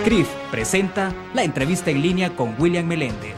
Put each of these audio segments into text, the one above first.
CRIF presenta la entrevista en línea con William Meléndez.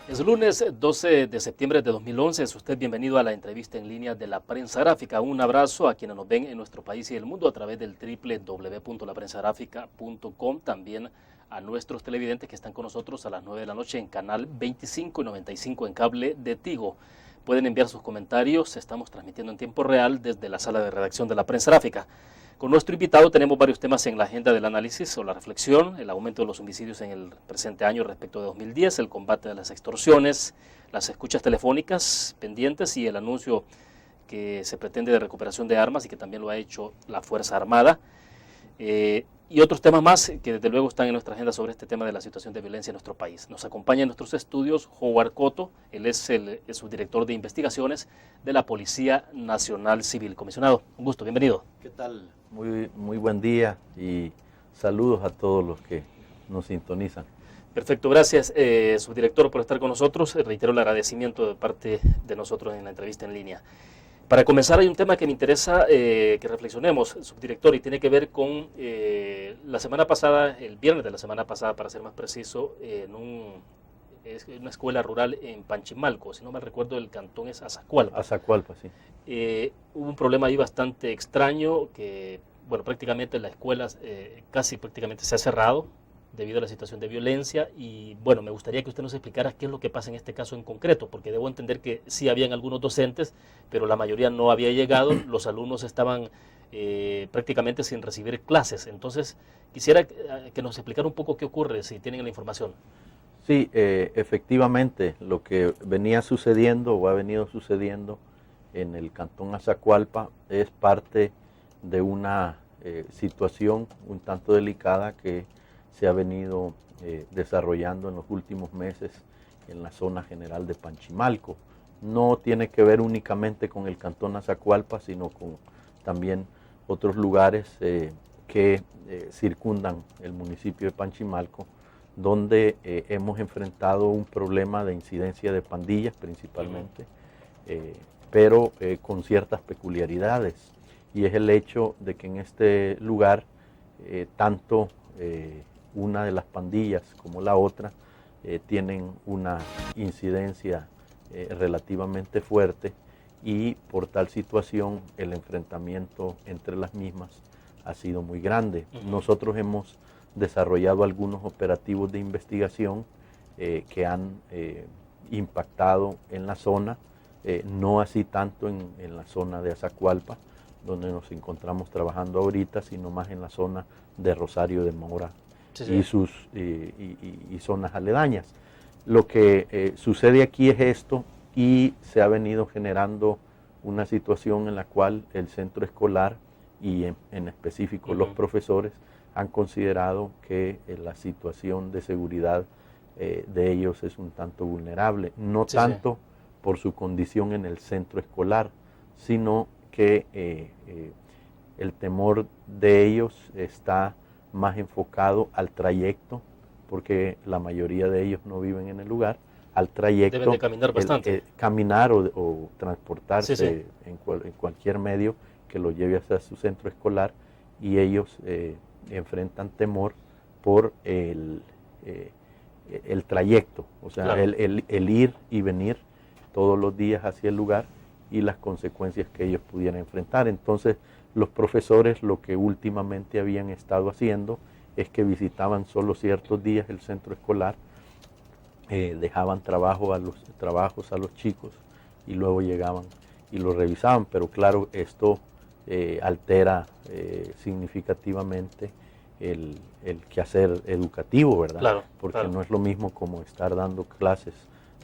Es lunes 12 de septiembre de 2011. Es usted bienvenido a la entrevista en línea de La Prensa Gráfica. Un abrazo a quienes nos ven en nuestro país y el mundo a través del www.laprensagráfica.com. También a nuestros televidentes que están con nosotros a las 9 de la noche en canal 25 y 95 en cable de Tigo. Pueden enviar sus comentarios. Estamos transmitiendo en tiempo real desde la sala de redacción de La Prensa Gráfica. Con nuestro invitado tenemos varios temas en la agenda del análisis o la reflexión: el aumento de los homicidios en el presente año respecto de 2010, el combate de las extorsiones, las escuchas telefónicas pendientes y el anuncio que se pretende de recuperación de armas y que también lo ha hecho la Fuerza Armada. Y otros temas más que desde luego están en nuestra agenda sobre este tema de la situación de violencia en nuestro país. Nos acompaña en nuestros estudios Howard Cotto. Él es el subdirector de investigaciones de la Policía Nacional Civil. Comisionado, un gusto, bienvenido. ¿Qué tal? Muy buen día y saludos a todos los que nos sintonizan. Perfecto, gracias subdirector por estar con nosotros. Reitero el agradecimiento de parte de nosotros en la entrevista en línea. Para comenzar, hay un tema que me interesa que reflexionemos, subdirector, y tiene que ver con la semana pasada, el viernes de la semana pasada, para ser más preciso, en una escuela rural en Panchimalco, si no mal recuerdo el cantón es Azacualpa. Azacualpa, sí. Hubo un problema ahí bastante extraño, que bueno, prácticamente la escuela casi prácticamente se ha cerrado debido a la situación de violencia, y bueno, me gustaría que usted nos explicara qué es lo que pasa en este caso en concreto, porque debo entender que sí habían algunos docentes, pero la mayoría no había llegado, los alumnos estaban prácticamente sin recibir clases. Entonces quisiera que nos explicara un poco qué ocurre, si tienen la información. Sí, efectivamente, lo que venía sucediendo o ha venido sucediendo en el cantón Azacualpa es parte de una situación un tanto delicada que se ha venido desarrollando en los últimos meses en la zona general de Panchimalco. No tiene que ver únicamente con el cantón Azacualpa, sino con también otros lugares que circundan el municipio de Panchimalco, donde hemos enfrentado un problema de incidencia de pandillas principalmente, pero con ciertas peculiaridades. Y es el hecho de que en este lugar tanto una de las pandillas como la otra tienen una incidencia relativamente fuerte, y por tal situación el enfrentamiento entre las mismas ha sido muy grande. Nosotros hemos desarrollado algunos operativos de investigación que han impactado en la zona, no así tanto en la zona de Azacualpa, donde nos encontramos trabajando ahorita, sino más en la zona de Rosario de Mora, sí. y zonas aledañas. Lo que sucede aquí es esto, y se ha venido generando una situación en la cual el centro escolar y en específico los profesores han considerado que la situación de seguridad de ellos es un tanto vulnerable, no tanto por su condición en el centro escolar, sino que el temor de ellos está más enfocado al trayecto, porque la mayoría de ellos no viven en el lugar, al trayecto. Deben de caminar bastante. Caminar o transportarse en cualquier medio que lo lleve hasta su centro escolar, y ellos enfrentan temor por el trayecto, o sea, claro, el ir y venir todos los días hacia el lugar y las consecuencias que ellos pudieran enfrentar. Entonces, los profesores lo que últimamente habían estado haciendo es que visitaban solo ciertos días el centro escolar, dejaban trabajos a los chicos y luego llegaban y lo revisaban, pero claro, esto altera significativamente el quehacer educativo, ¿verdad? Claro, porque claro, no es lo mismo como estar dando clases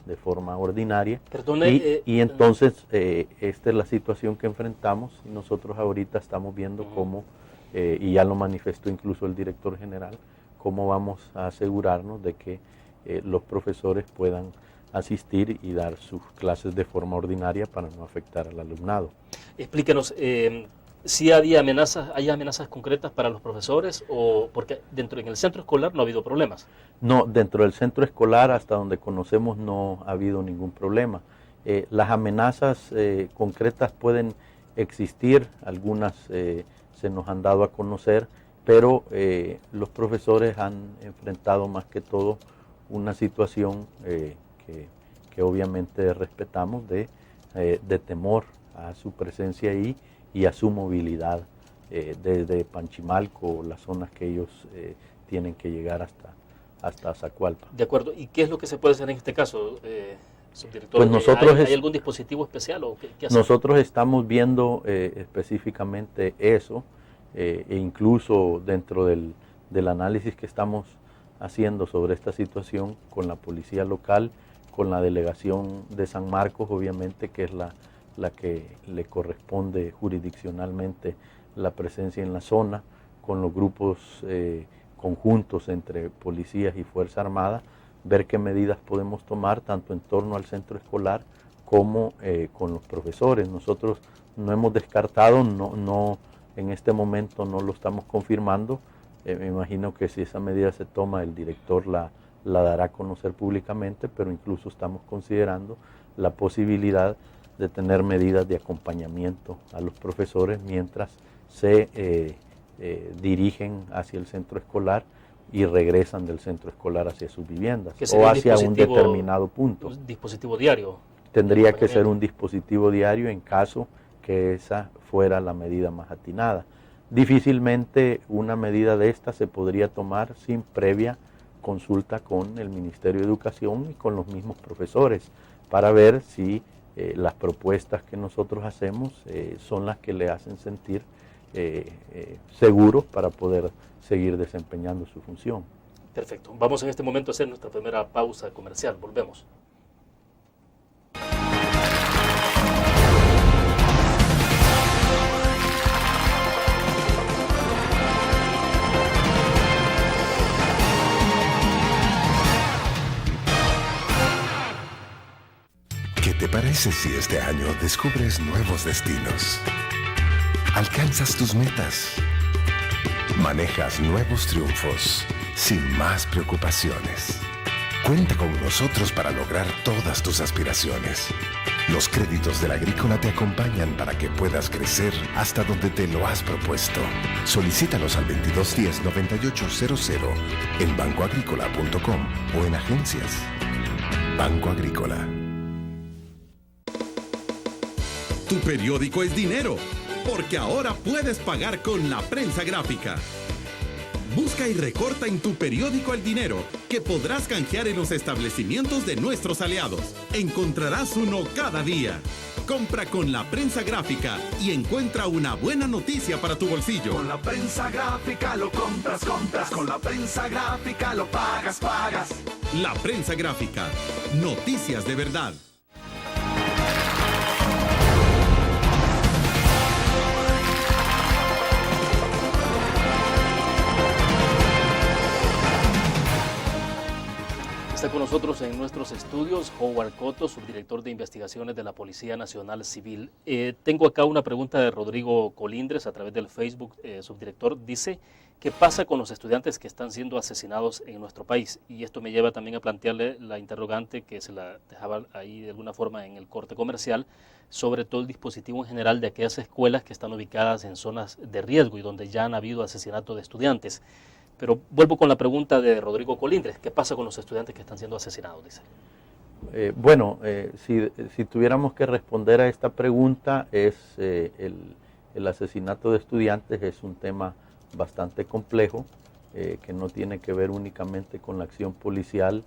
de forma ordinaria. Perdone, y entonces esta es la situación que enfrentamos, y nosotros ahorita estamos viendo cómo, y ya lo manifestó incluso el director general, cómo vamos a asegurarnos de que los profesores puedan asistir y dar sus clases de forma ordinaria para no afectar al alumnado. Explíquenos, ¿Sí hay amenazas concretas para los profesores o porque en el centro escolar no ha habido problemas? No, dentro del centro escolar, hasta donde conocemos, no ha habido ningún problema. Las amenazas concretas pueden existir, algunas se nos han dado a conocer, pero los profesores han enfrentado más que todo una situación que obviamente respetamos de temor a su presencia ahí y a su movilidad desde Panchimalco, las zonas que ellos tienen que llegar hasta Azacualpa. De acuerdo. ¿Y qué es lo que se puede hacer en este caso, subdirector? Pues nosotros ¿Hay algún dispositivo especial o qué hacer? Nosotros estamos viendo específicamente eso e incluso dentro del análisis que estamos haciendo sobre esta situación con la policía local, con la delegación de San Marcos, obviamente, que es la que le corresponde jurisdiccionalmente la presencia en la zona, con los grupos conjuntos entre policías y Fuerza Armada, ver qué medidas podemos tomar tanto en torno al centro escolar como con los profesores. Nosotros no hemos descartado, no en este momento no lo estamos confirmando. Me imagino que si esa medida se toma, el director la dará a conocer públicamente, pero incluso estamos considerando la posibilidad de tener medidas de acompañamiento a los profesores mientras se dirigen hacia el centro escolar y regresan del centro escolar hacia sus viviendas o hacia un determinado punto. ¿Un dispositivo diario? Tendría que ser un dispositivo diario en caso que esa fuera la medida más atinada. Difícilmente una medida de esta se podría tomar sin previa consulta con el Ministerio de Educación y con los mismos profesores para ver si las propuestas que nosotros hacemos son las que le hacen sentir seguros para poder seguir desempeñando su función. Perfecto. Vamos en este momento a hacer nuestra primera pausa comercial. Volvemos. ¿Qué te parece si este año descubres nuevos destinos? Alcanzas tus metas. Manejas nuevos triunfos sin más preocupaciones. Cuenta con nosotros para lograr todas tus aspiraciones. Los créditos de la Agrícola te acompañan para que puedas crecer hasta donde te lo has propuesto. Solicítalos al 2210-9800 en bancoagrícola.com o en agencias. Banco Agrícola. Tu periódico es dinero, porque ahora puedes pagar con la prensa gráfica. Busca y recorta en tu periódico el dinero, que podrás canjear en los establecimientos de nuestros aliados. Encontrarás uno cada día. Compra con la prensa gráfica y encuentra una buena noticia para tu bolsillo. Con la prensa gráfica lo compras. Con la prensa gráfica lo pagas. La prensa gráfica. Noticias de verdad. Está con nosotros en nuestros estudios Howard Cotto, subdirector de investigaciones de la Policía Nacional Civil. Tengo acá una pregunta de Rodrigo Colindres a través del Facebook. Subdirector, dice, ¿qué pasa con los estudiantes que están siendo asesinados en nuestro país? Y esto me lleva también a plantearle la interrogante que se la dejaba ahí de alguna forma en el corte comercial, sobre todo el dispositivo en general de aquellas escuelas que están ubicadas en zonas de riesgo y donde ya han habido asesinato de estudiantes. Pero vuelvo con la pregunta de Rodrigo Colindres. ¿Qué pasa con los estudiantes que están siendo asesinados? Dice. Si tuviéramos que responder a esta pregunta, el asesinato de estudiantes es un tema bastante complejo, que no tiene que ver únicamente con la acción policial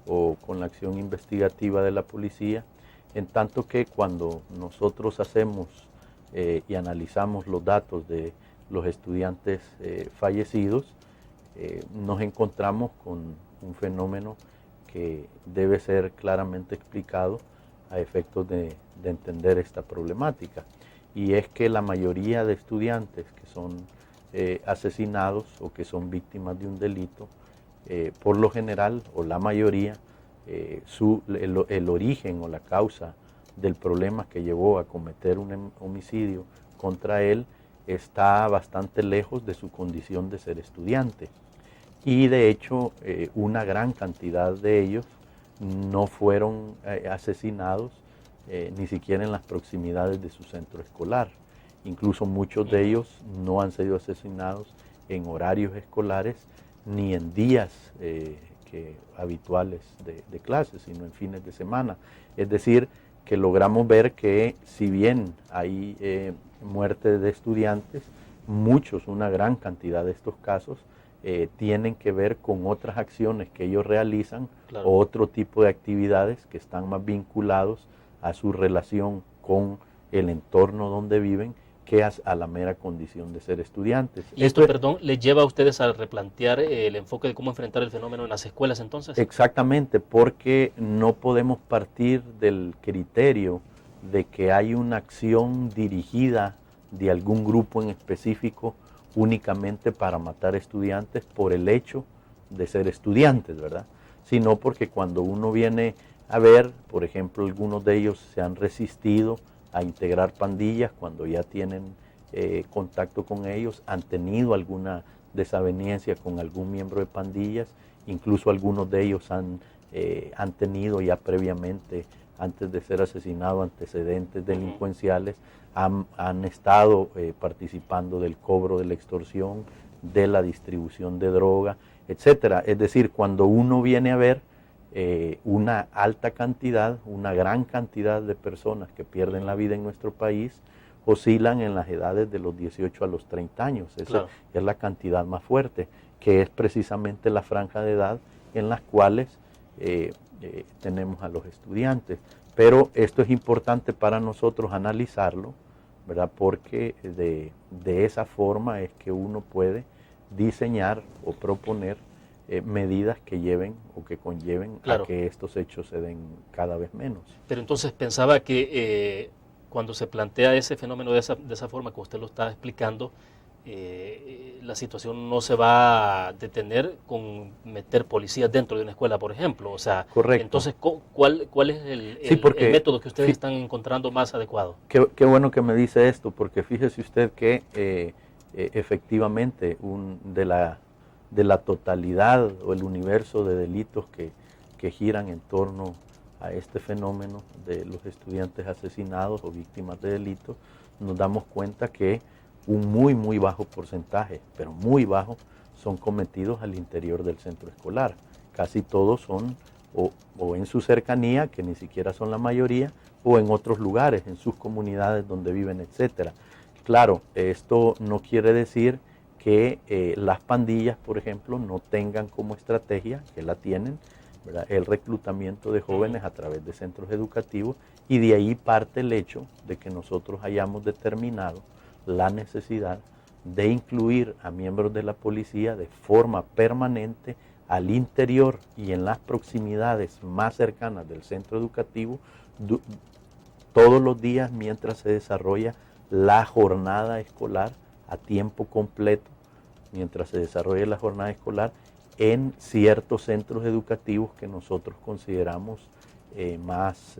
o con la acción investigativa de la policía, en tanto que cuando nosotros hacemos y analizamos los datos de los estudiantes fallecidos, nos encontramos con un fenómeno que debe ser claramente explicado a efectos de entender esta problemática, y es que la mayoría de estudiantes que son asesinados o que son víctimas de un delito, por lo general o la mayoría, el origen o la causa del problema que llevó a cometer un homicidio contra él está bastante lejos de su condición de ser estudiante. Y de hecho, una gran cantidad de ellos no fueron asesinados ni siquiera en las proximidades de su centro escolar. Incluso muchos de ellos no han sido asesinados en horarios escolares ni en días habituales de clases, sino en fines de semana. Es decir, que logramos ver que si bien hay muerte de estudiantes, una gran cantidad de estos casos tienen que ver con otras acciones que ellos realizan, claro, o otro tipo de actividades que están más vinculados a su relación con el entorno donde viven que a la mera condición de ser estudiantes. ¿Y esto, perdón, les lleva a ustedes a replantear el enfoque de cómo enfrentar el fenómeno en las escuelas entonces? Exactamente, porque no podemos partir del criterio de que hay una acción dirigida de algún grupo en específico únicamente para matar estudiantes por el hecho de ser estudiantes, ¿verdad? Sino porque cuando uno viene a ver, por ejemplo, algunos de ellos se han resistido a integrar pandillas cuando ya tienen contacto con ellos, han tenido alguna desaveniencia con algún miembro de pandillas, incluso algunos de ellos han tenido ya previamente, antes de ser asesinados, antecedentes delincuenciales, han estado participando del cobro de la extorsión, de la distribución de droga, etcétera. Es decir, cuando uno viene a ver una alta cantidad, una gran cantidad de personas que pierden la vida en nuestro país, oscilan en las edades de los 18 a los 30 años. Esa, claro, es la cantidad más fuerte, que es precisamente la franja de edad en las cuales tenemos a los estudiantes. Pero esto es importante para nosotros analizarlo, ¿verdad? Porque de esa forma es que uno puede diseñar o proponer medidas que lleven o que conlleven, claro, a que estos hechos se den cada vez menos. Pero entonces pensaba que cuando se plantea ese fenómeno de esa forma que usted lo está explicando, la situación no se va a detener con meter policías dentro de una escuela, por ejemplo. O sea, correcto. Entonces, ¿cuál es el método que ustedes están encontrando más adecuado? Qué bueno que me dice esto, porque fíjese usted que efectivamente de la totalidad o el universo de delitos que giran en torno a este fenómeno de los estudiantes asesinados o víctimas de delitos, nos damos cuenta que un muy bajo porcentaje, pero muy bajo, son cometidos al interior del centro escolar. Casi todos son o en su cercanía, que ni siquiera son la mayoría, o en otros lugares, en sus comunidades donde viven, etcétera. Claro, esto no quiere decir que las pandillas, por ejemplo, no tengan como estrategia, que la tienen, ¿verdad?, el reclutamiento de jóvenes a través de centros educativos, y de ahí parte el hecho de que nosotros hayamos determinado la necesidad de incluir a miembros de la policía de forma permanente al interior y en las proximidades más cercanas del centro educativo todos los días mientras se desarrolla la jornada escolar a tiempo completo, mientras se desarrolla la jornada escolar en ciertos centros educativos que nosotros consideramos más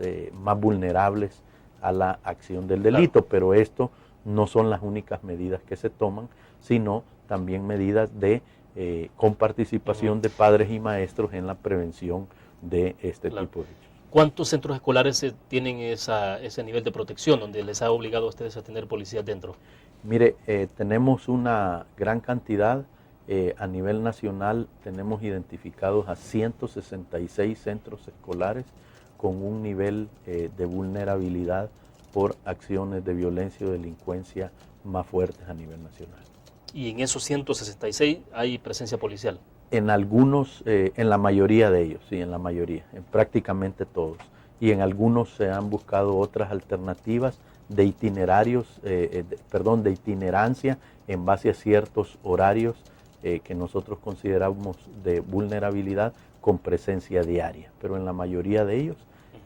vulnerables a la acción del delito. Claro. Pero esto no son las únicas medidas que se toman, sino también medidas con participación de padres y maestros en la prevención de este tipo de hechos. ¿Cuántos centros escolares tienen ese nivel de protección donde les ha obligado a ustedes a tener policías dentro? Mire, tenemos una gran cantidad. A nivel nacional tenemos identificados a 166 centros escolares con un nivel de vulnerabilidad por acciones de violencia o delincuencia más fuertes a nivel nacional. ¿Y en esos 166 hay presencia policial? En algunos, en la mayoría de ellos, sí, en la mayoría, en prácticamente todos. Y en algunos se han buscado otras alternativas de itinerarios, de itinerancia en base a ciertos horarios que nosotros consideramos de vulnerabilidad con presencia diaria. Pero en la mayoría de ellos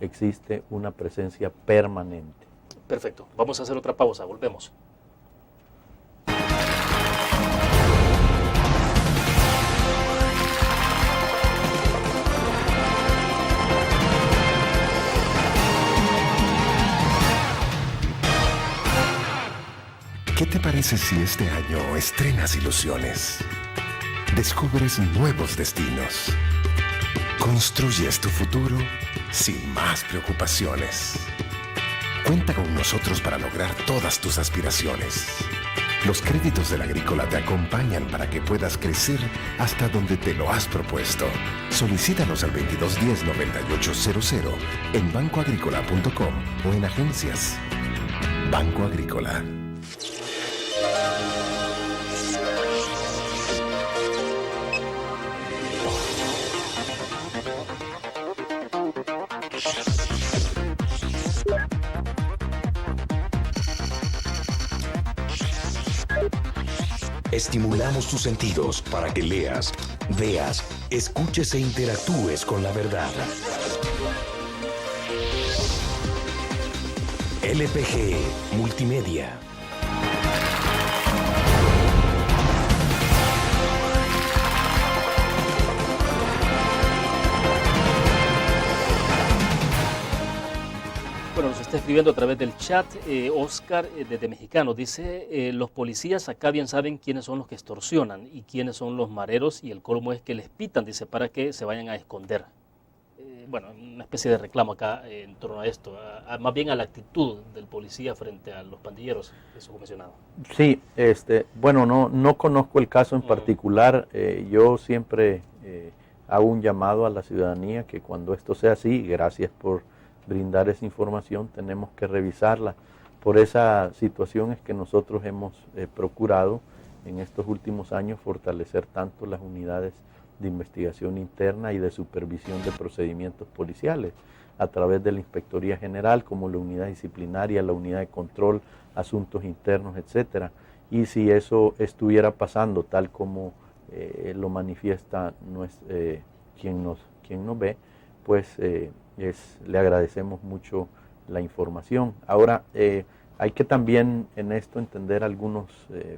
existe una presencia permanente. Perfecto. Vamos a hacer otra pausa. Volvemos. ¿Qué te te parece si este año estrenas ilusiones? Descubres nuevos destinos. Construyes tu futuro sin más preocupaciones. Cuenta con nosotros para lograr todas tus aspiraciones. Los créditos del Agrícola te acompañan para que puedas crecer hasta donde te lo has propuesto. Solicítalos al 2210-9800 en bancoagrícola.com o en agencias. Banco Agrícola. Estimulamos tus sentidos para que leas, veas, escuches e interactúes con la verdad. LPG Multimedia. Bueno, nos está escribiendo a través del chat Oscar desde Mexicano. Dice, los policías acá bien saben quiénes son los que extorsionan y quiénes son los mareros, y el colmo es que les pitan, dice, para que se vayan a esconder. Bueno, una especie de reclamo acá en torno a esto, más bien a la actitud del policía frente a los pandilleros, eso mencionado. Sí, bueno, no conozco el caso en particular. Yo siempre hago un llamado a la ciudadanía que cuando esto sea así, gracias por brindar esa información, tenemos que revisarla. Por esa situación es que nosotros hemos procurado en estos últimos años fortalecer tanto las unidades de investigación interna y de supervisión de procedimientos policiales a través de la Inspectoría General, como la unidad disciplinaria, la unidad de control, asuntos internos, etcétera. Y si eso estuviera pasando tal como lo manifiesta quien nos ve, pues le agradecemos mucho la información. Ahora, hay que también en esto entender algunos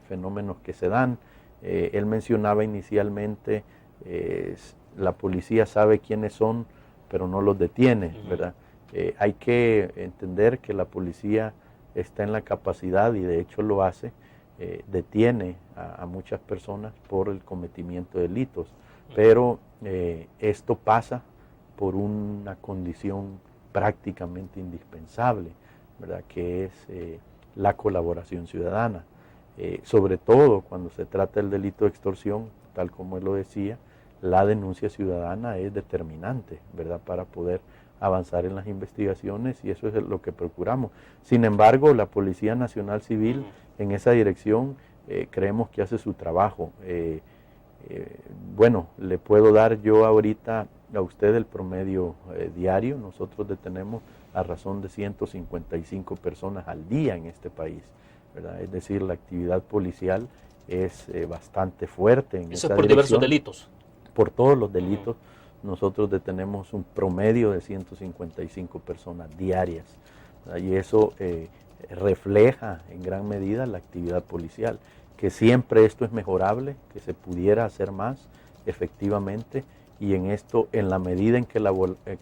fenómenos que se dan. Él mencionaba inicialmente, la policía sabe quiénes son, pero no los detiene, ¿verdad? Hay que entender que la policía está en la capacidad, y de hecho lo hace, detiene a muchas personas por el cometimiento de delitos, pero esto pasa por una condición prácticamente indispensable, ¿verdad? Que es la colaboración ciudadana, sobre todo cuando se trata del delito de extorsión, tal como él lo decía. La denuncia ciudadana es determinante, ¿verdad?, para poder avanzar en las investigaciones, y eso es lo que procuramos. Sin embargo, la Policía Nacional Civil en esa dirección creemos que hace su trabajo. Bueno, le puedo dar yo ahorita a usted el promedio diario. Nosotros detenemos a razón de 155 personas al día en este país, ¿verdad? Es decir, la actividad policial es bastante fuerte en esa dirección. Eso es por diversos delitos. Por todos los delitos, nosotros detenemos un promedio de 155 personas diarias, ¿verdad? Y eso refleja en gran medida la actividad policial, que siempre esto es mejorable, que se pudiera hacer más efectivamente, y en esto, en la medida en que la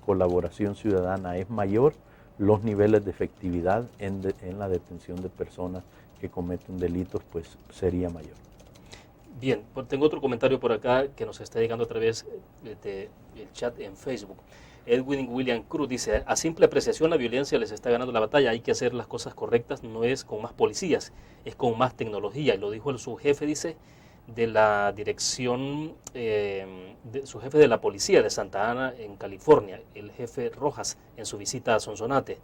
colaboración ciudadana es mayor, los niveles de efectividad en la detención de personas que cometen delitos pues sería mayor. Bien, pues tengo otro comentario por acá que nos está llegando a través del chat en Facebook. Edwin William Cruz dice, a simple apreciación la violencia les está ganando la batalla, hay que hacer las cosas correctas, no es con más policías, es con más tecnología. Y lo dijo el subjefe, dice, de la dirección, su jefe de la policía de Santa Ana en California, el jefe Rojas, en su visita a Sonsonate.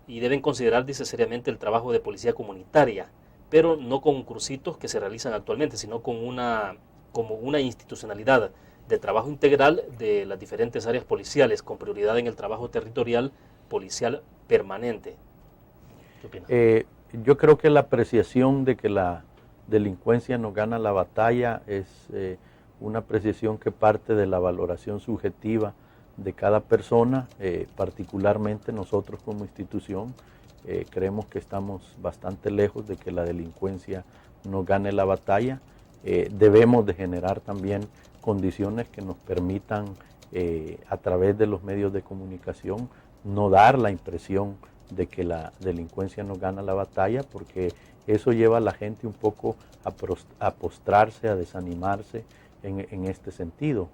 Y deben considerar, dice, seriamente el trabajo de policía comunitaria, pero no con cursitos que se realizan actualmente, sino como una institucionalidad de trabajo integral de las diferentes áreas policiales, con prioridad en el trabajo territorial policial permanente. ¿Qué opinas? Yo creo que la apreciación de que la delincuencia nos gana la batalla es una apreciación que parte de la valoración subjetiva de cada persona. Particularmente nosotros como institución creemos que estamos bastante lejos de que la delincuencia nos gane la batalla. Debemos de generar también condiciones que nos permitan a través de los medios de comunicación no dar la impresión de que la delincuencia nos gana la batalla, porque eso lleva a la gente un poco a postrarse, a desanimarse en este sentido.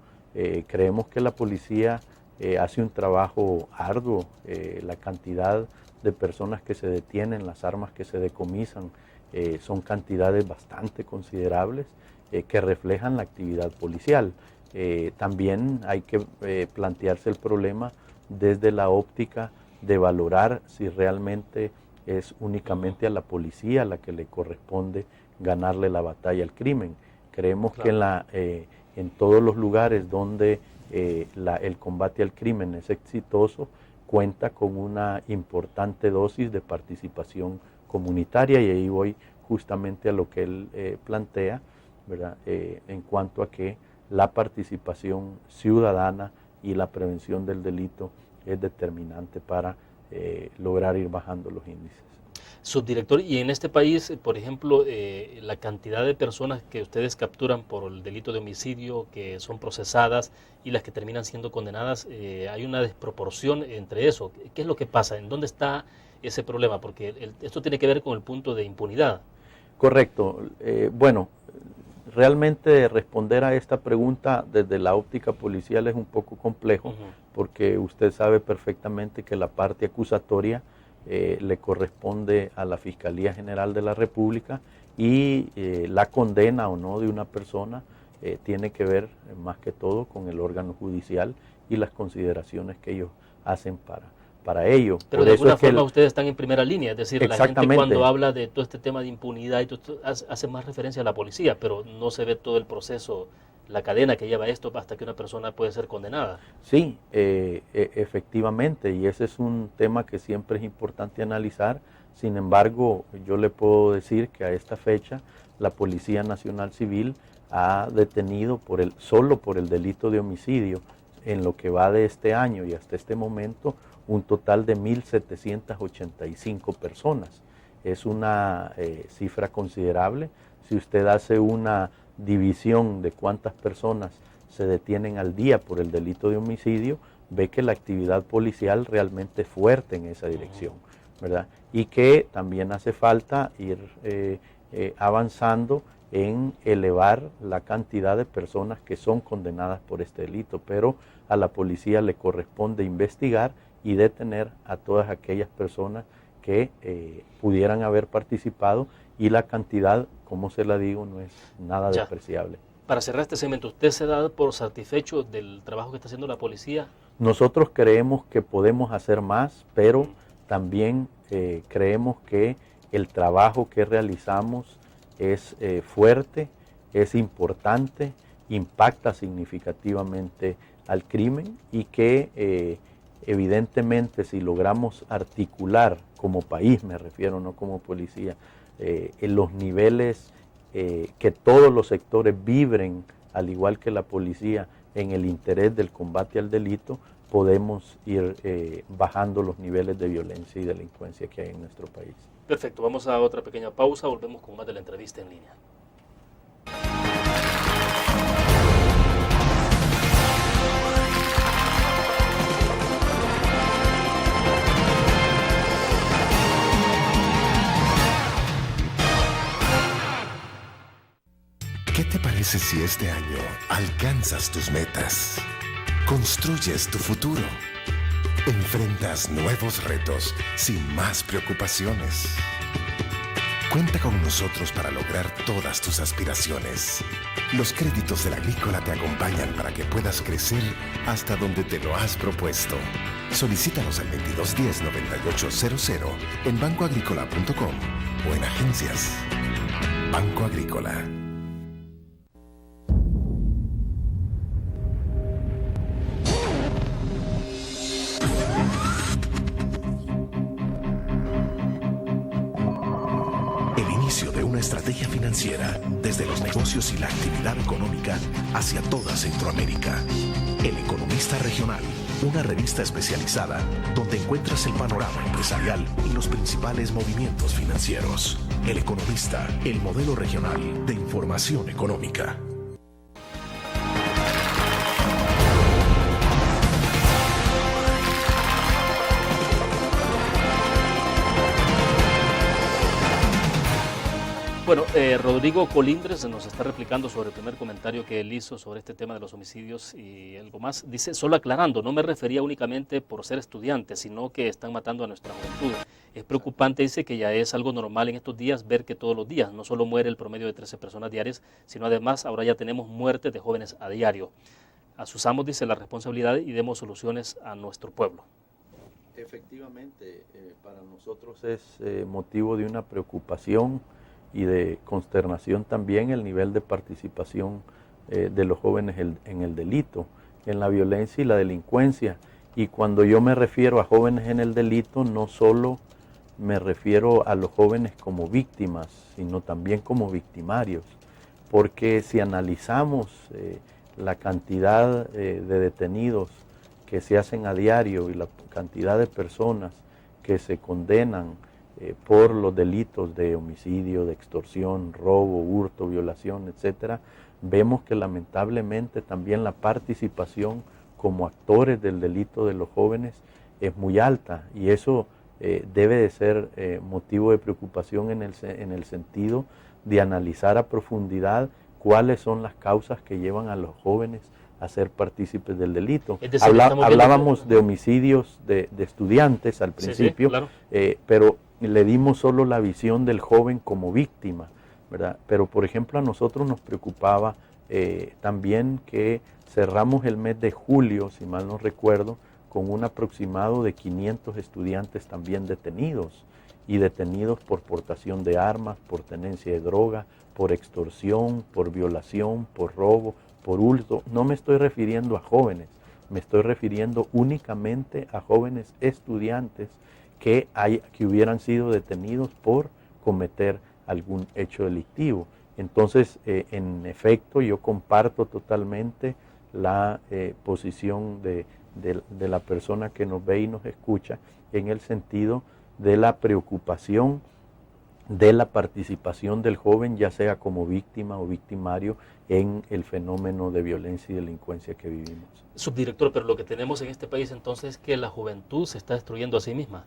Creemos que la policía hace un trabajo arduo, la cantidad de personas que se detienen, las armas que se decomisan, son cantidades bastante considerables que reflejan la actividad policial. También hay que plantearse el problema desde la óptica de valorar si realmente es únicamente a la policía a la que le corresponde ganarle la batalla al crimen. Creemos que en todos los lugares donde el combate al crimen es exitoso, cuenta con una importante dosis de participación comunitaria, y ahí voy justamente a lo que él plantea, ¿verdad? En cuanto a que la participación ciudadana y la prevención del delito es determinante para lograr ir bajando los índices. Subdirector, y en este país, por ejemplo, la cantidad de personas que ustedes capturan por el delito de homicidio, que son procesadas, y las que terminan siendo condenadas, hay una desproporción entre eso. ¿Qué es lo que pasa? ¿En dónde está ese problema? Porque esto tiene que ver con el punto de impunidad. Correcto. Bueno, realmente responder a esta pregunta desde la óptica policial es un poco complejo, porque usted sabe perfectamente que la parte acusatoria le corresponde a la Fiscalía General de la República, y la condena o no de una persona tiene que ver más que todo con el órgano judicial y las consideraciones que ellos hacen para ello. Pero de alguna forma ustedes están en primera línea, es decir, la gente cuando habla de todo este tema de impunidad y todo esto, hace más referencia a la policía, pero no se ve todo el proceso, la cadena que lleva esto hasta que una persona puede ser condenada. Sí, efectivamente, y ese es un tema que siempre es importante analizar. Sin embargo, yo le puedo decir que a esta fecha la Policía Nacional Civil ha detenido solo por el delito de homicidio, en lo que va de este año y hasta este momento, un total de 1.785 personas. Es una cifra considerable. Si usted hace una división de cuántas personas se detienen al día por el delito de homicidio, ve que la actividad policial realmente es fuerte en esa dirección, ¿verdad? Y que también hace falta ir avanzando en elevar la cantidad de personas que son condenadas por este delito, pero a la policía le corresponde investigar y detener a todas aquellas personas que pudieran haber participado, y la cantidad, como se la digo, no es nada despreciable. Para cerrar este segmento, ¿usted se da por satisfecho del trabajo que está haciendo la policía? Nosotros creemos que podemos hacer más, pero también creemos que el trabajo que realizamos es fuerte, es importante, impacta significativamente al crimen, y que evidentemente si logramos articular como país, me refiero, no como policía, en los niveles que todos los sectores vibren, al igual que la policía, en el interés del combate al delito, podemos ir bajando los niveles de violencia y delincuencia que hay en nuestro país. Perfecto, vamos a otra pequeña pausa, volvemos con más de la entrevista en línea. ¿Qué te parece si este año alcanzas tus metas? Construyes tu futuro. Enfrentas nuevos retos sin más preocupaciones. Cuenta con nosotros para lograr todas tus aspiraciones. Los créditos de la Agrícola te acompañan para que puedas crecer hasta donde te lo has propuesto. Solicítalos al 2210-9800 en bancoagricola.com o en agencias. Banco Agrícola. Estrategia financiera desde los negocios y la actividad económica hacia toda Centroamérica. El Economista Regional, una revista especializada donde encuentras el panorama empresarial y los principales movimientos financieros. El Economista, el modelo regional de información económica. Bueno, Rodrigo Colindres nos está replicando sobre el primer comentario que él hizo sobre este tema de los homicidios y algo más. Dice, solo aclarando, no me refería únicamente por ser estudiante, sino que están matando a nuestra juventud. Es preocupante, dice, que ya es algo normal en estos días ver que todos los días no solo muere el promedio de 13 personas diarias, sino además ahora ya tenemos muertes de jóvenes a diario. Asumamos, dice, la responsabilidad y demos soluciones a nuestro pueblo. Efectivamente, para nosotros es motivo de una preocupación y de consternación también el nivel de participación de los jóvenes en el delito, en la violencia y la delincuencia. Y cuando yo me refiero a jóvenes en el delito, no solo me refiero a los jóvenes como víctimas, sino también como victimarios, porque si analizamos la cantidad de detenidos que se hacen a diario y la cantidad de personas que se condenan por los delitos de homicidio, de extorsión, robo, hurto, violación, etcétera, vemos que lamentablemente también la participación como actores del delito de los jóvenes es muy alta, y eso debe de ser motivo de preocupación en el sentido de analizar a profundidad cuáles son las causas que llevan a los jóvenes a ser partícipes del delito. Es decir, hablábamos de homicidios de estudiantes al principio, sí, claro. Pero le dimos solo la visión del joven como víctima, ¿verdad? Pero por ejemplo a nosotros nos preocupaba también que cerramos el mes de julio, si mal no recuerdo, con un aproximado de 500 estudiantes también detenidos, y detenidos por portación de armas, por tenencia de droga, por extorsión, por violación, por robo, por hurto. No me estoy refiriendo a jóvenes, me estoy refiriendo únicamente a jóvenes estudiantes que hubieran sido detenidos por cometer algún hecho delictivo. Entonces, en efecto, yo comparto totalmente la posición de la persona que nos ve y nos escucha, en el sentido de la preocupación de la participación del joven, ya sea como víctima o victimario, en el fenómeno de violencia y delincuencia que vivimos. Subdirector, pero lo que tenemos en este país entonces es que la juventud se está destruyendo a sí misma.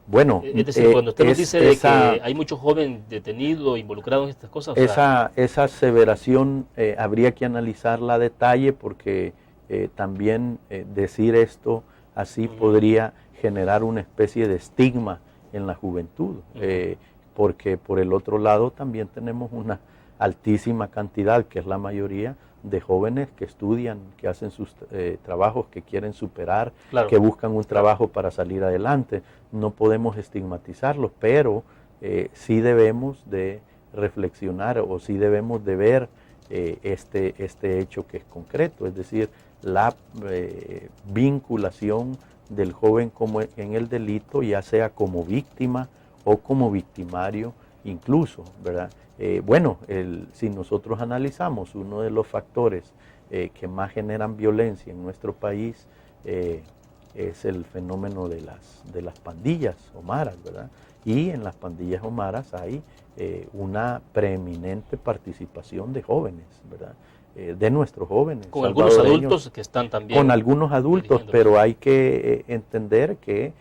Bueno, es decir, cuando usted nos dice de que hay muchos jóvenes detenidos, involucrados en estas cosas. Esa aseveración habría que analizarla a detalle, porque también decir esto así podría generar una especie de estigma en la juventud, porque por el otro lado también tenemos una altísima cantidad, que es la mayoría, de jóvenes que estudian, que hacen sus trabajos, que quieren superar, claro, que buscan un trabajo para salir adelante. No podemos estigmatizarlos, pero sí debemos de reflexionar, o sí debemos de ver este hecho que es concreto, es decir, la vinculación del joven como en el delito, ya sea como víctima o como victimario incluso, ¿verdad? Si nosotros analizamos, uno de los factores que más generan violencia en nuestro país es el fenómeno de las pandillas o maras, ¿verdad? Y en las pandillas o maras hay una preeminente participación de jóvenes, ¿verdad? De nuestros jóvenes. Con algunos adultos que están también. Con algunos adultos, pero hay que entender que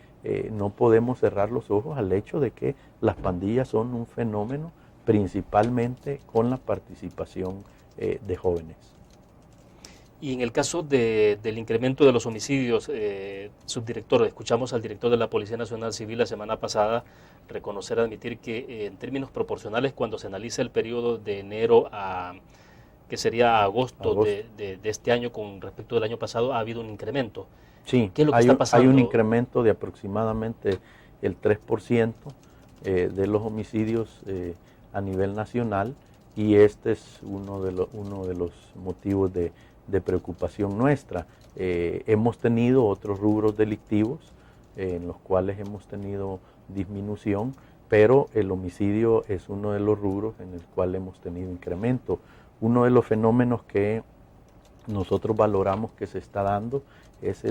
no podemos cerrar los ojos al hecho de que las pandillas son un fenómeno principalmente con la participación de jóvenes. Y en el caso del incremento de los homicidios, subdirector, escuchamos al director de la Policía Nacional Civil la semana pasada reconocer, admitir que en términos proporcionales, cuando se analiza el periodo de enero a que sería agosto. De este año con respecto del año pasado, ha habido un incremento. Sí, ¿qué es lo que está pasando? Hay un incremento de aproximadamente el 3% de los homicidios a nivel nacional, y este es uno de los motivos de preocupación nuestra. Hemos tenido otros rubros delictivos en los cuales hemos tenido disminución, pero el homicidio es uno de los rubros en el cual hemos tenido incremento. Uno de los fenómenos que nosotros valoramos que se está dando es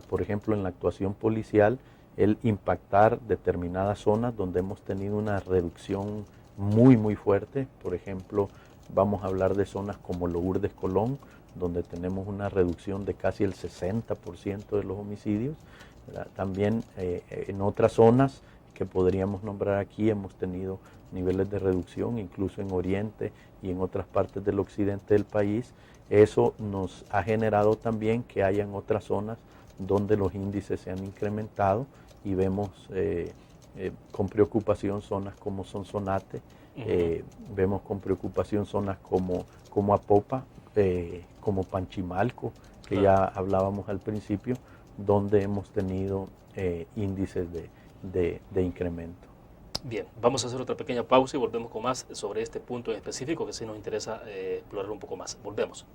por ejemplo, en la actuación policial, el impactar determinadas zonas donde hemos tenido una reducción muy, muy fuerte. Por ejemplo, vamos a hablar de zonas como Lourdes, Colón, donde tenemos una reducción de casi el 60% de los homicidios. ¿Verdad? También en otras zonas que podríamos nombrar aquí hemos tenido niveles de reducción, incluso en Oriente y en otras partes del occidente del país. Eso nos ha generado también que hayan otras zonas donde los índices se han incrementado y vemos con preocupación zonas como Sonsonate, vemos con preocupación zonas como Apopa, como Panchimalco, que ya hablábamos al principio, donde hemos tenido índices de incremento. Bien, vamos a hacer otra pequeña pausa y volvemos con más sobre este punto en específico que sí nos interesa explorar un poco más. Volvemos.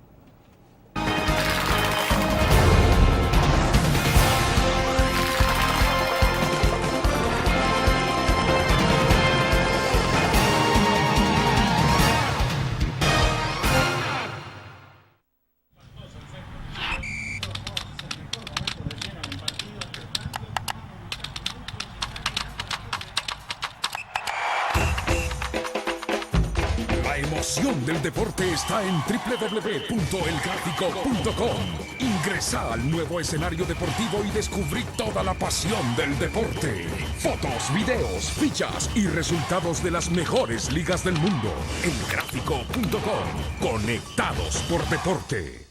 La emoción del deporte está en www.elgráfico.com. Ingresa al nuevo escenario deportivo y descubrí toda la pasión del deporte. Fotos, videos, fichas y resultados de las mejores ligas del mundo. Elgráfico.com. Conectados por deporte.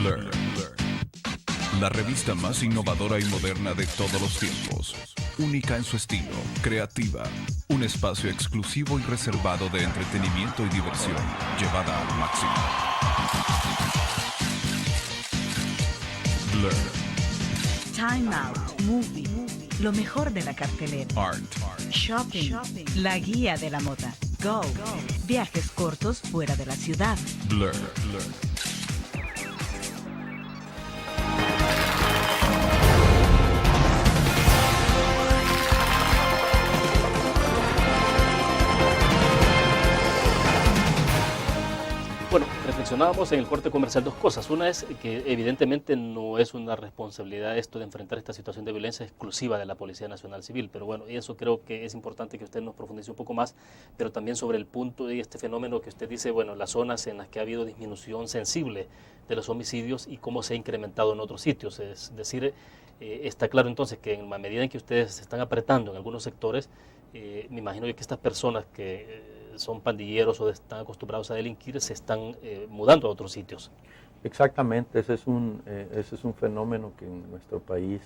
Blur. La revista más innovadora y moderna de todos los tiempos. Única en su estilo, creativa. Un espacio exclusivo y reservado de entretenimiento y diversión, llevada al máximo. Blur. Time Out, Movie, lo mejor de la cartelera. Art. Shopping, la guía de la moda. Go, viajes cortos fuera de la ciudad. Blur. Bueno, reflexionábamos en el corte comercial dos cosas. Una es que evidentemente no es una responsabilidad esto de enfrentar esta situación de violencia exclusiva de la Policía Nacional Civil, pero bueno, y eso creo que es importante que usted nos profundice un poco más, pero también sobre el punto de este fenómeno que usted dice, bueno, las zonas en las que ha habido disminución sensible de los homicidios y cómo se ha incrementado en otros sitios. Es decir, está claro entonces que en la medida en que ustedes se están apretando en algunos sectores, me imagino que estas personas que son pandilleros o están acostumbrados a delinquir se están mudando a otros sitios. Exactamente, ese es un fenómeno que en nuestro país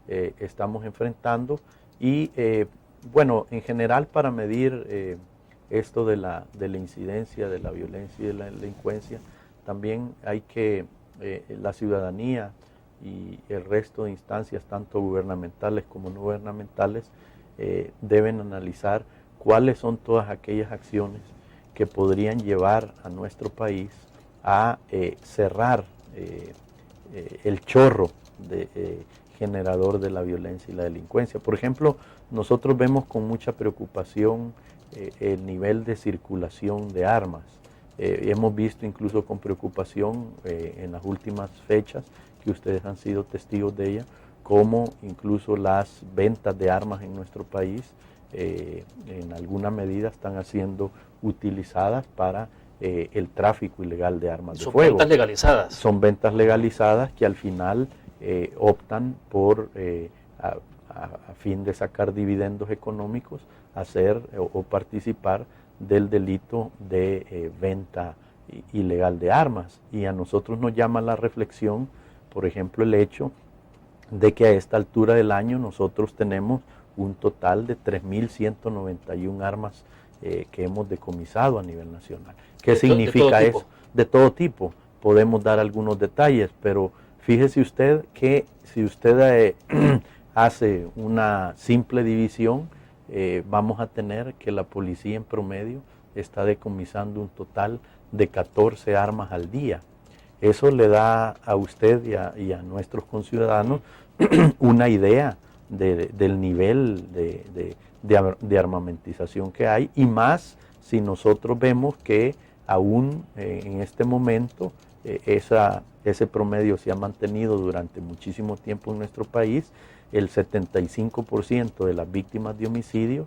estamos enfrentando y bueno, en general para medir esto de la incidencia, de la violencia y de la delincuencia, también hay que la ciudadanía y el resto de instancias, tanto gubernamentales como no gubernamentales, deben analizar cuáles son todas aquellas acciones que podrían llevar a nuestro país a cerrar el chorro generador de la violencia y la delincuencia. Por ejemplo, nosotros vemos con mucha preocupación el nivel de circulación de armas. Hemos visto incluso con preocupación en las últimas fechas, que ustedes han sido testigos de ella, cómo incluso las ventas de armas en nuestro país en alguna medida están siendo utilizadas para el tráfico ilegal de armas de fuego. Son ventas legalizadas. Son ventas legalizadas que al final optan por, a fin de sacar dividendos económicos, hacer o participar del delito de venta ilegal de armas. Y a nosotros nos llama la reflexión, por ejemplo, el hecho de que a esta altura del año nosotros tenemos un total de 3.191 armas que hemos decomisado a nivel nacional. ¿Qué significa eso? De todo tipo. Podemos dar algunos detalles, pero fíjese usted que si usted hace una simple división, vamos a tener que la policía en promedio está decomisando un total de 14 armas al día. Eso le da a usted y a nuestros conciudadanos una idea del nivel de armamentización que hay, y más si nosotros vemos que aún en este momento ese promedio se ha mantenido durante muchísimo tiempo en nuestro país. El 75% de las víctimas de homicidio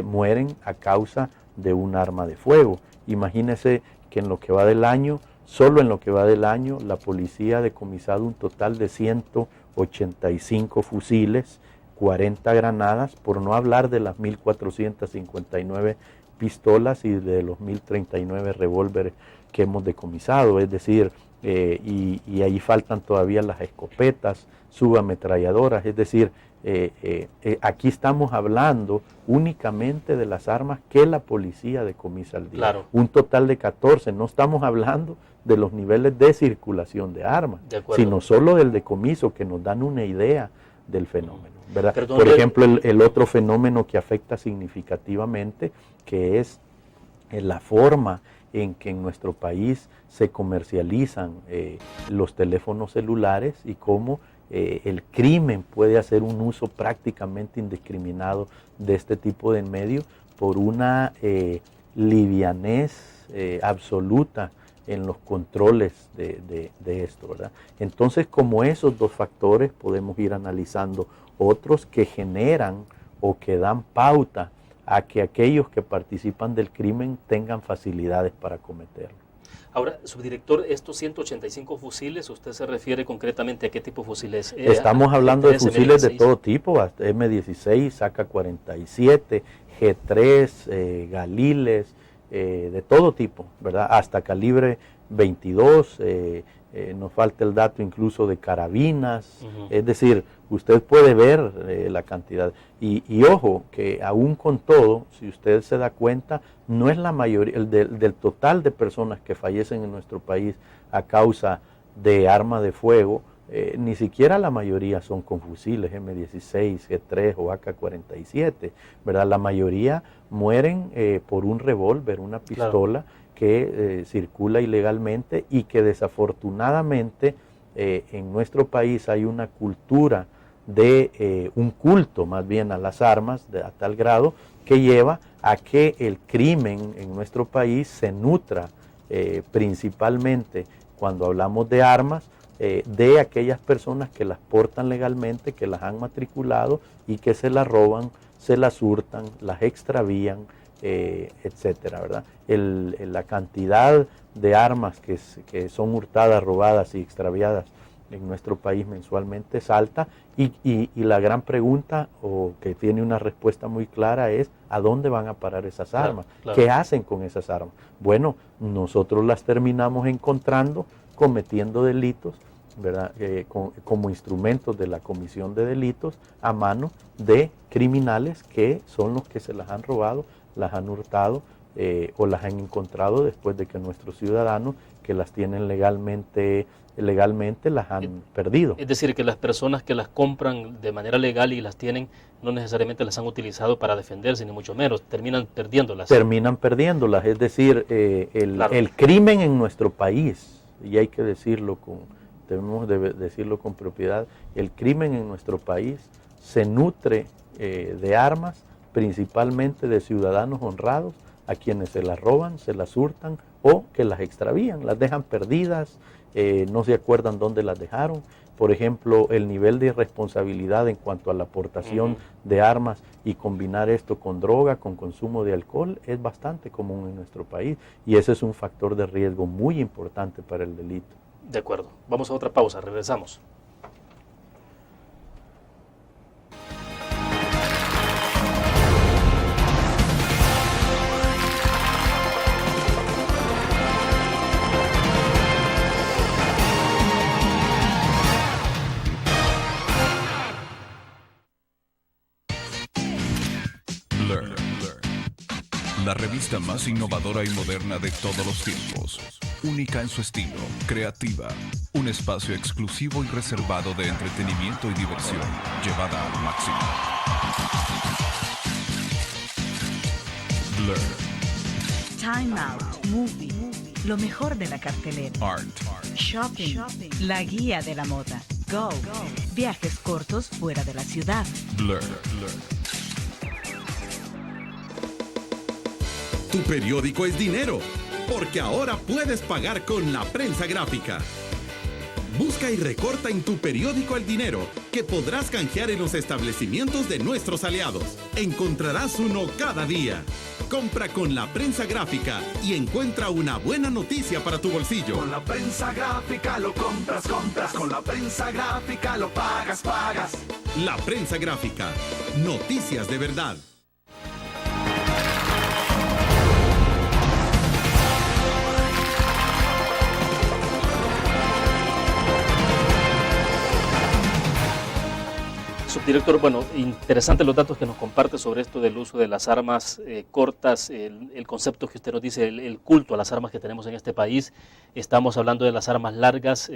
mueren a causa de un arma de fuego. Imagínese que en lo que va del año, solo en lo que va del año, la policía ha decomisado un total de 185 fusiles, 40 granadas, por no hablar de las 1.459 pistolas y de los 1.039 revólveres que hemos decomisado, es decir, y ahí faltan todavía las escopetas, subametralladoras, es decir, aquí estamos hablando únicamente de las armas que la policía decomisa al día. Claro. Un total de 14, no estamos hablando de los niveles de circulación de armas, sino solo del decomiso, que nos dan una idea del fenómeno, ¿verdad? Por ejemplo, el otro fenómeno que afecta significativamente, que es la forma en que en nuestro país se comercializan los teléfonos celulares y cómo el crimen puede hacer un uso prácticamente indiscriminado de este tipo de medios por una livianez absoluta en los controles de esto, ¿verdad? Entonces, como esos dos factores, podemos ir analizando otros que generan o que dan pauta a que aquellos que participan del crimen tengan facilidades para cometerlo. Ahora, subdirector, estos 185 fusiles, ¿usted se refiere concretamente a qué tipo de fusiles? Estamos hablando de fusiles de todo tipo, M16, AK-47, G3, Galiles, de todo tipo, ¿verdad? Hasta calibre 22, nos falta el dato incluso de carabinas, es decir, usted puede ver la cantidad. Y ojo, que aún con todo, si usted se da cuenta, no es la mayoría, del total de personas que fallecen en nuestro país a causa de arma de fuego, ni siquiera la mayoría son con fusiles M16, G3 o AK-47, ¿verdad? La mayoría mueren por un revólver, una pistola, claro, que circula ilegalmente y que desafortunadamente en nuestro país hay una cultura de un culto más bien a las armas a tal grado que lleva a que el crimen en nuestro país se nutra principalmente cuando hablamos de armas de aquellas personas que las portan legalmente, que las han matriculado y que se las roban, se las hurtan, las extravían, etcétera, ¿verdad? La cantidad de armas que son hurtadas, robadas y extraviadas en nuestro país mensualmente es alta y la gran pregunta, o que tiene una respuesta muy clara, es ¿a dónde van a parar esas armas? Claro. ¿Qué hacen con esas armas? Bueno, nosotros las terminamos encontrando cometiendo delitos, ¿verdad? Como instrumentos de la comisión de delitos a mano de criminales que son los que se las han robado, las han hurtado o las han encontrado después de que nuestros ciudadanos que las tienen legalmente las han perdido. Es decir, que las personas que las compran de manera legal y las tienen no necesariamente las han utilizado para defenderse, ni mucho menos, terminan perdiéndolas. Terminan perdiéndolas, es decir, claro, el crimen en nuestro país, y hay que decirlo debemos de decirlo con propiedad, el crimen en nuestro país se nutre de armas, principalmente de ciudadanos honrados, a quienes se las roban, se las hurtan o que las extravían, las dejan perdidas, no se acuerdan dónde las dejaron. Por ejemplo, el nivel de irresponsabilidad en cuanto a la aportación de armas y combinar esto con droga, con consumo de alcohol, es bastante común en nuestro país y ese es un factor de riesgo muy importante para el delito. De acuerdo. Vamos a otra pausa, regresamos. La revista más innovadora y moderna de todos los tiempos. Única en su estilo, creativa. Un espacio exclusivo y reservado de entretenimiento y diversión, llevada al máximo. Blur. Time Out, Movie, lo mejor de la cartelera. Art. Shopping, la guía de la moda. Go, viajes cortos fuera de la ciudad. Blur. Tu periódico es dinero, porque ahora puedes pagar con la prensa gráfica. Busca y recorta en tu periódico el dinero, que podrás canjear en los establecimientos de nuestros aliados. Encontrarás uno cada día. Compra con la prensa gráfica y encuentra una buena noticia para tu bolsillo. Con la prensa gráfica lo compras, compras. Con la prensa gráfica lo pagas, pagas. La prensa gráfica. Noticias de verdad. Subdirector, bueno, interesantes los datos que nos comparte sobre esto del uso de las armas cortas, el concepto que usted nos dice, el culto a las armas que tenemos en este país. Estamos hablando de las armas largas,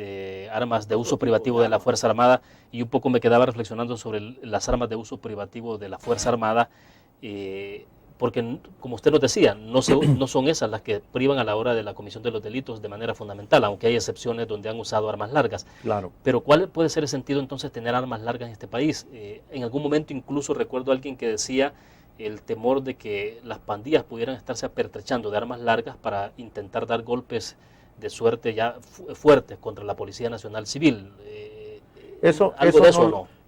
armas de uso privativo de la Fuerza Armada, y un poco me quedaba reflexionando sobre las armas de uso privativo de la Fuerza Armada, porque, como usted nos decía, no son esas las que privan a la hora de la comisión de los delitos de manera fundamental, aunque hay excepciones donde han usado armas largas. Claro. Pero ¿cuál puede ser el sentido entonces tener armas largas en este país? En algún momento incluso recuerdo a alguien que decía el temor de que las pandillas pudieran estarse apertrechando de armas largas para intentar dar golpes de suerte ya fuertes contra la Policía Nacional Civil.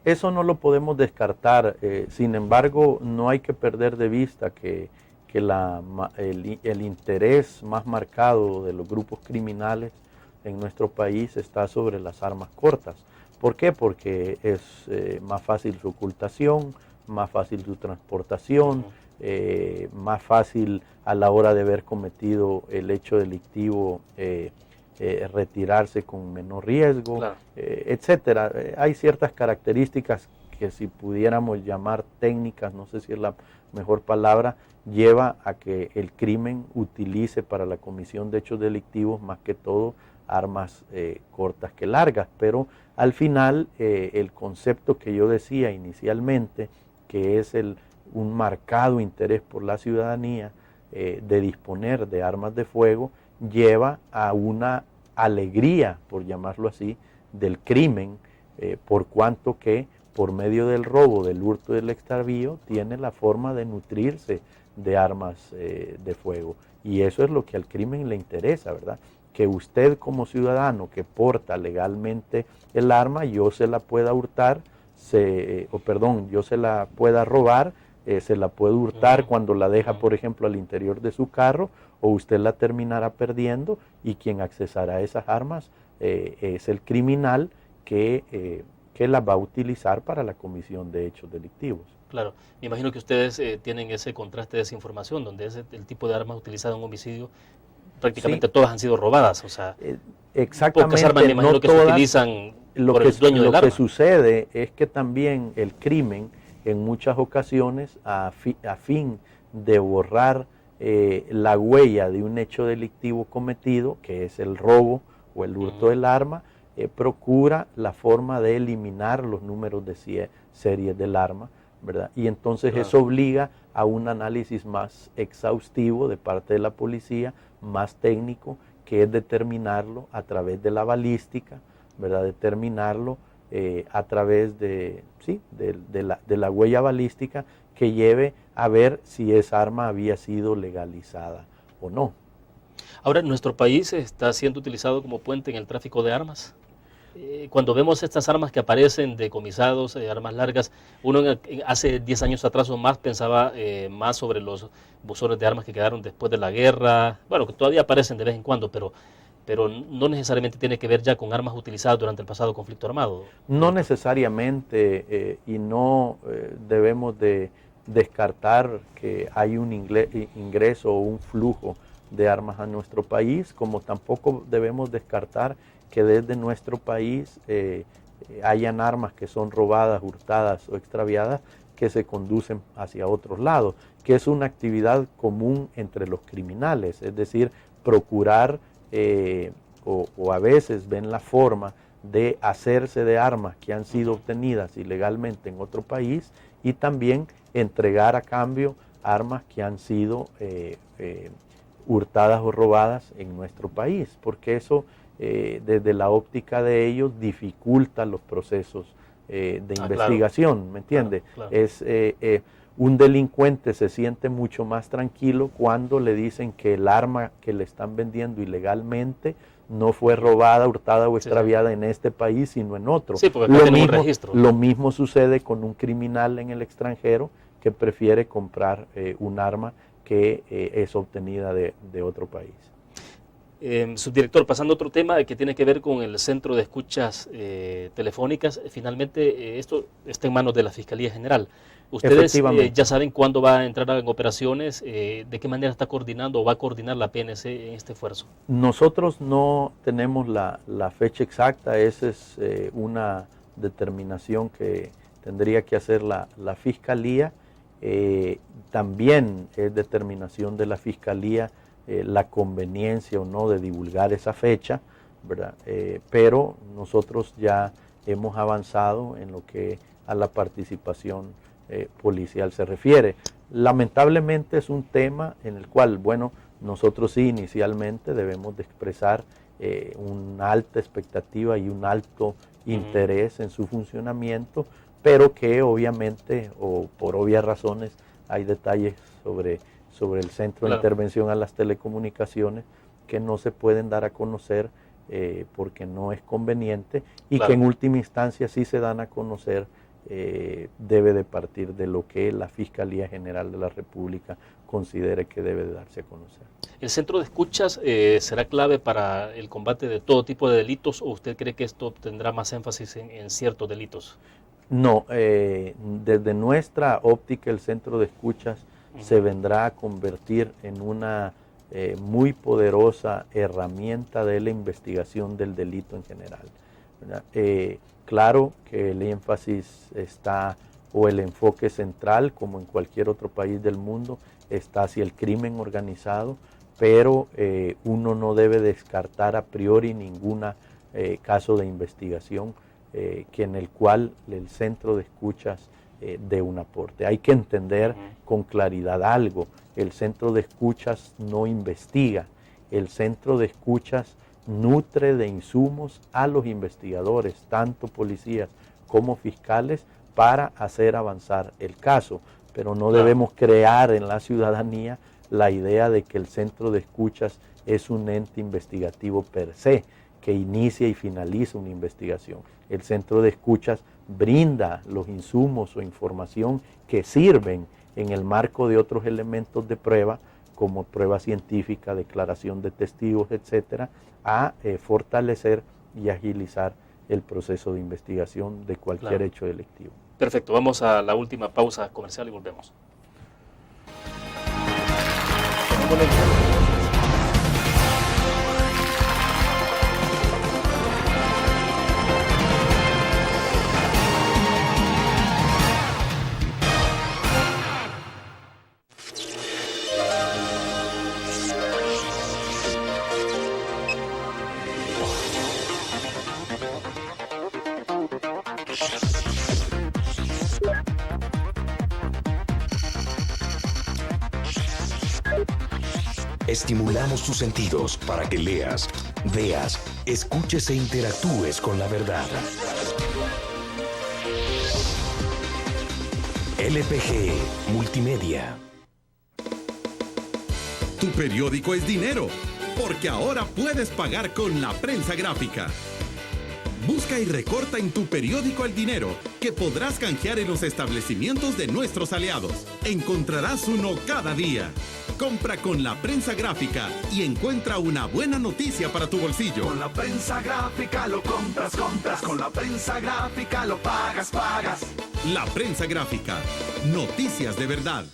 Eso no lo podemos descartar. Sin embargo, no hay que perder de vista que el interés más marcado de los grupos criminales en nuestro país está sobre las armas cortas. ¿Por qué? Porque es más fácil su ocultación, más fácil su transportación, más fácil a la hora de haber cometido el hecho delictivo retirarse con menor riesgo, claro, etcétera. Hay ciertas características que, si pudiéramos llamar técnicas, no sé si es la mejor palabra, lleva a que el crimen utilice para la comisión de hechos delictivos más que todo armas cortas que largas, pero al final el concepto que yo decía inicialmente, que es un marcado interés por la ciudadanía de disponer de armas de fuego, lleva a una alegría, por llamarlo así, del crimen, por cuanto que por medio del robo, del hurto y del extravío tiene la forma de nutrirse de armas de fuego. Y eso es lo que al crimen le interesa, ¿verdad? Que usted, como ciudadano que porta legalmente el arma, yo se la pueda hurtar, yo se la pueda robar, se la puede hurtar cuando la deja, por ejemplo, al interior de su carro, o usted la terminará perdiendo, y quien accesará a esas armas es el criminal que las va a utilizar para la comisión de hechos delictivos. Claro, me imagino que ustedes tienen ese contraste de desinformación, donde es el tipo de armas utilizado en un homicidio, prácticamente sí, todas han sido robadas, o sea, exactamente, pocas armas me imagino que se utilizan por el dueño del arma. Lo que sucede es que también el crimen, en muchas ocasiones, a fin de borrar la huella de un hecho delictivo cometido, que es el robo o el hurto del arma, procura la forma de eliminar los números de series del arma, ¿verdad? Y entonces eso obliga a un análisis más exhaustivo de parte de la policía, más técnico, que es determinarlo a través de la balística, ¿verdad? Determinarlo a través de la huella balística, que lleve a ver si esa arma había sido legalizada o no. Ahora, ¿nuestro país está siendo utilizado como puente en el tráfico de armas? Cuando vemos estas armas que aparecen decomisados, armas largas, uno hace 10 años atrás o más pensaba más sobre los buzones de armas que quedaron después de la guerra, bueno, que todavía aparecen de vez en cuando, pero no necesariamente tiene que ver ya con armas utilizadas durante el pasado conflicto armado. No necesariamente, y no debemos de descartar que hay un ingreso o un flujo de armas a nuestro país, como tampoco debemos descartar que desde nuestro país hayan armas que son robadas, hurtadas o extraviadas, que se conducen hacia otros lados, que es una actividad común entre los criminales, es decir, procurar o a veces ven la forma de hacerse de armas que han sido obtenidas ilegalmente en otro país, y también entregar a cambio armas que han sido hurtadas o robadas en nuestro país, porque eso desde la óptica de ellos dificulta los procesos de investigación, claro, ¿me entiende? Claro, claro. Un delincuente se siente mucho más tranquilo cuando le dicen que el arma que le están vendiendo ilegalmente no fue robada, hurtada o extraviada en este país, sino en otro. Sí, porque acá tenemos un registro. Lo mismo sucede con un criminal en el extranjero que prefiere comprar un arma que es obtenida de otro país. Subdirector, pasando a otro tema que tiene que ver con el Centro de Escuchas Telefónicas, finalmente esto está en manos de la Fiscalía General. ¿Ustedes ya saben cuándo va a entrar en operaciones? ¿De qué manera está coordinando o va a coordinar la PNC en este esfuerzo? Nosotros no tenemos la fecha exacta, esa es una determinación que tendría que hacer la Fiscalía. También es determinación de la Fiscalía la conveniencia o no de divulgar esa fecha, ¿verdad? Pero nosotros ya hemos avanzado en lo que a la participación policial se refiere. Lamentablemente es un tema en el cual, bueno, nosotros sí inicialmente debemos de expresar una alta expectativa y un alto interés en su funcionamiento, pero que obviamente, o por obvias razones, hay detalles sobre el Centro de Intervención a las Telecomunicaciones que no se pueden dar a conocer porque no es conveniente y que en última instancia sí se dan a conocer, debe de partir de lo que la Fiscalía General de la República considere que debe de darse a conocer. ¿El centro de escuchas será clave para el combate de todo tipo de delitos o usted cree que esto tendrá más énfasis en ciertos delitos? No, desde nuestra óptica el centro de escuchas se vendrá a convertir en una muy poderosa herramienta de la investigación del delito en general, ¿verdad? Claro que el énfasis está, o el enfoque central, como en cualquier otro país del mundo, está hacia el crimen organizado, pero uno no debe descartar a priori ningún caso de investigación que en el cual el centro de escuchas dé un aporte. Hay que entender con claridad algo: el centro de escuchas no investiga, el centro de escuchas nutre de insumos a los investigadores, tanto policías como fiscales, para hacer avanzar el caso, pero no debemos crear en la ciudadanía la idea de que el centro de escuchas es un ente investigativo per se, que inicia y finaliza una investigación. El centro de escuchas brinda los insumos o información que sirven en el marco de otros elementos de prueba, como prueba científica, declaración de testigos, etcétera, a fortalecer y agilizar el proceso de investigación de cualquier hecho delictivo. Perfecto, vamos a la última pausa comercial y volvemos. Estimulamos tus sentidos para que leas, veas, escuches e interactúes con la verdad. LPG Multimedia. Tu periódico es dinero, porque ahora puedes pagar con la prensa gráfica. Busca y recorta en tu periódico el dinero que podrás canjear en los establecimientos de nuestros aliados. Encontrarás uno cada día. Compra con la prensa gráfica y encuentra una buena noticia para tu bolsillo. Con la prensa gráfica lo compras, con la prensa gráfica lo pagas. La prensa gráfica, noticias de verdad.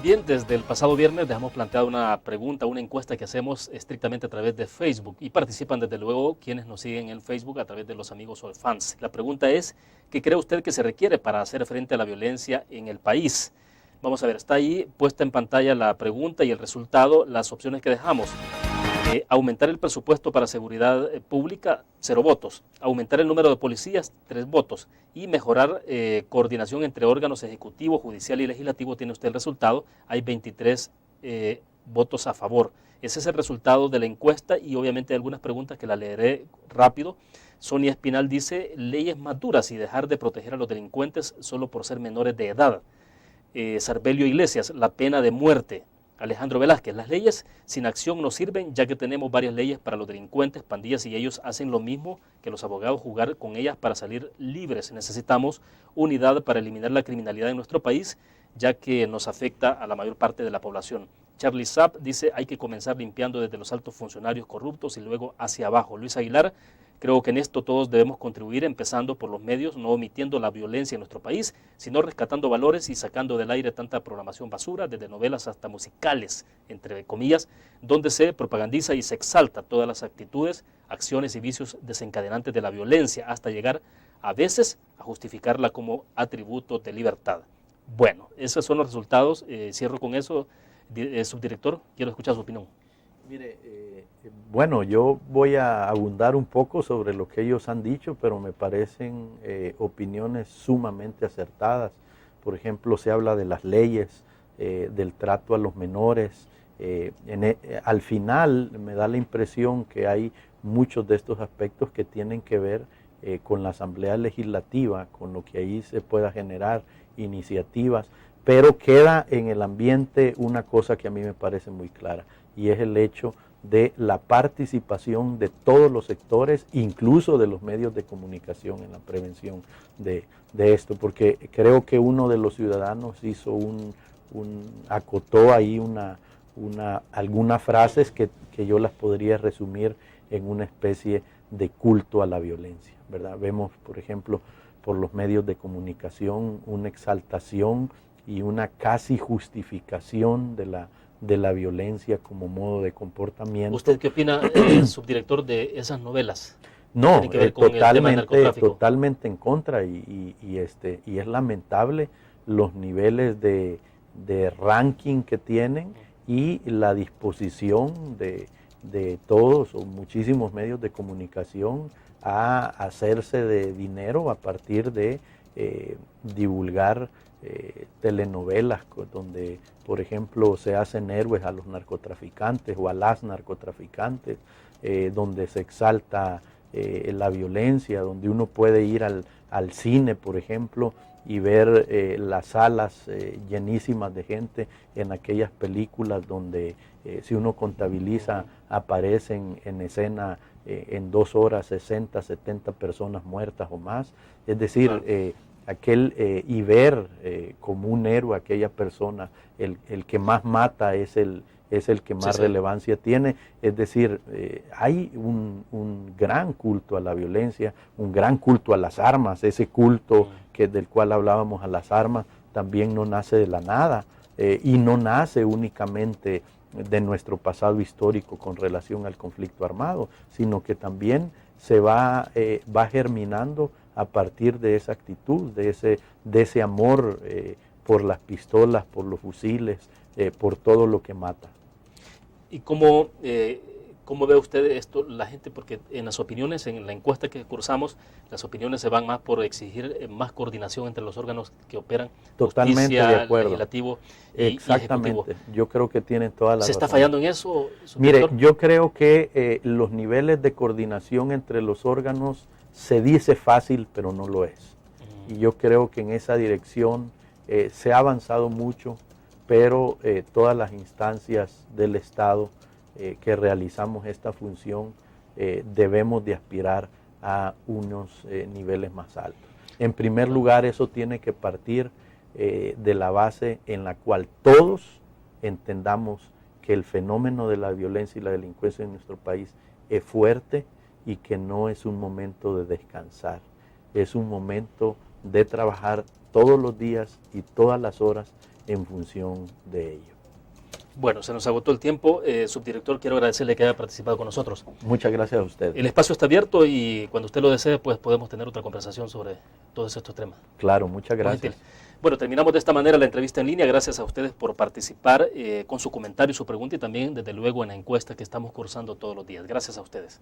Bien, desde el pasado viernes dejamos planteada una pregunta, una encuesta que hacemos estrictamente a través de Facebook y participan desde luego quienes nos siguen en Facebook a través de los amigos o fans. La pregunta es, ¿qué cree usted que se requiere para hacer frente a la violencia en el país? Vamos a ver, está ahí puesta en pantalla la pregunta y el resultado, las opciones que dejamos. Aumentar el presupuesto para seguridad pública, 0 votos. Aumentar el número de policías, 3 votos. Y mejorar coordinación entre órganos ejecutivo, judicial y legislativo, tiene usted el resultado. Hay 23 votos a favor. Ese es el resultado de la encuesta y obviamente hay algunas preguntas que la leeré rápido. Sonia Espinal dice, leyes más duras y dejar de proteger a los delincuentes solo por ser menores de edad. Sarbelio Iglesias, la pena de muerte. Alejandro Velázquez, las leyes sin acción no sirven, ya que tenemos varias leyes para los delincuentes, pandillas, y ellos hacen lo mismo que los abogados, jugar con ellas para salir libres. Necesitamos unidad para eliminar la criminalidad en nuestro país, ya que nos afecta a la mayor parte de la población. Charlie Sapp dice, hay que comenzar limpiando desde los altos funcionarios corruptos y luego hacia abajo. Luis Aguilar, creo que en esto todos debemos contribuir, empezando por los medios, no omitiendo la violencia en nuestro país, sino rescatando valores y sacando del aire tanta programación basura, desde novelas hasta musicales, entre comillas, donde se propagandiza y se exalta todas las actitudes, acciones y vicios desencadenantes de la violencia, hasta llegar a veces a justificarla como atributo de libertad. Bueno, esos son los resultados. Cierro con eso. Subdirector, quiero escuchar su opinión. Mire, bueno, yo voy a abundar un poco sobre lo que ellos han dicho, pero me parecen opiniones sumamente acertadas. Por ejemplo, se habla de las leyes, del trato a los menores. Al final me da la impresión que hay muchos de estos aspectos que tienen que ver con la Asamblea Legislativa, con lo que ahí se pueda generar iniciativas, pero queda en el ambiente una cosa que a mí me parece muy clara, y es el hecho de la participación de todos los sectores, incluso de los medios de comunicación, en la prevención de esto, porque creo que uno de los ciudadanos hizo acotó ahí algunas frases que yo las podría resumir en una especie de culto a la violencia, ¿verdad? Vemos, por ejemplo, por los medios de comunicación, una exaltación y una casi justificación de la violencia como modo de comportamiento. ¿Usted qué opina, subdirector, de esas novelas? No, totalmente en contra, y es lamentable los niveles de ranking que tienen y la disposición de todos o muchísimos medios de comunicación a hacerse de dinero a partir de divulgar telenovelas donde, por ejemplo, se hacen héroes a los narcotraficantes o a las narcotraficantes, donde se exalta la violencia, donde uno puede ir al cine, por ejemplo, y ver las salas llenísimas de gente en aquellas películas donde, si uno contabiliza, aparecen en escena en 2 horas 60, 70 personas muertas o más. Es decir, y ver como un héroe a aquella persona, el que más mata es el que más relevancia tiene. Es decir, hay un gran culto a la violencia, un gran culto a las armas. Ese culto del cual hablábamos, a las armas, también no nace de la nada, y no nace únicamente de nuestro pasado histórico con relación al conflicto armado, sino que también se va germinando a partir de esa actitud, de ese amor por las pistolas, por los fusiles, por todo lo que mata. ¿Y cómo ve usted esto, la gente? Porque en las opiniones, en la encuesta que cursamos, las opiniones se van más por exigir más coordinación entre los órganos que operan, totalmente justicia, de acuerdo, legislativo exactamente, y ejecutivo. Yo creo que tienen toda la razón. ¿Se está fallando en eso? Mire, yo creo que los niveles de coordinación entre los órganos se dice fácil, pero no lo es. Y yo creo que en esa dirección se ha avanzado mucho, pero todas las instancias del Estado que realizamos esta función debemos de aspirar a unos niveles más altos. En primer lugar, eso tiene que partir de la base en la cual todos entendamos que el fenómeno de la violencia y la delincuencia en nuestro país es fuerte y que no es un momento de descansar, es un momento de trabajar todos los días y todas las horas en función de ello. Bueno, se nos agotó el tiempo. Subdirector, quiero agradecerle que haya participado con nosotros. Muchas gracias a usted. El espacio está abierto y cuando usted lo desee, pues podemos tener otra conversación sobre todos estos temas. Claro, muchas gracias. Bueno, terminamos de esta manera la entrevista en línea. Gracias a ustedes por participar con su comentario y su pregunta, y también, desde luego, en la encuesta que estamos cursando todos los días. Gracias a ustedes.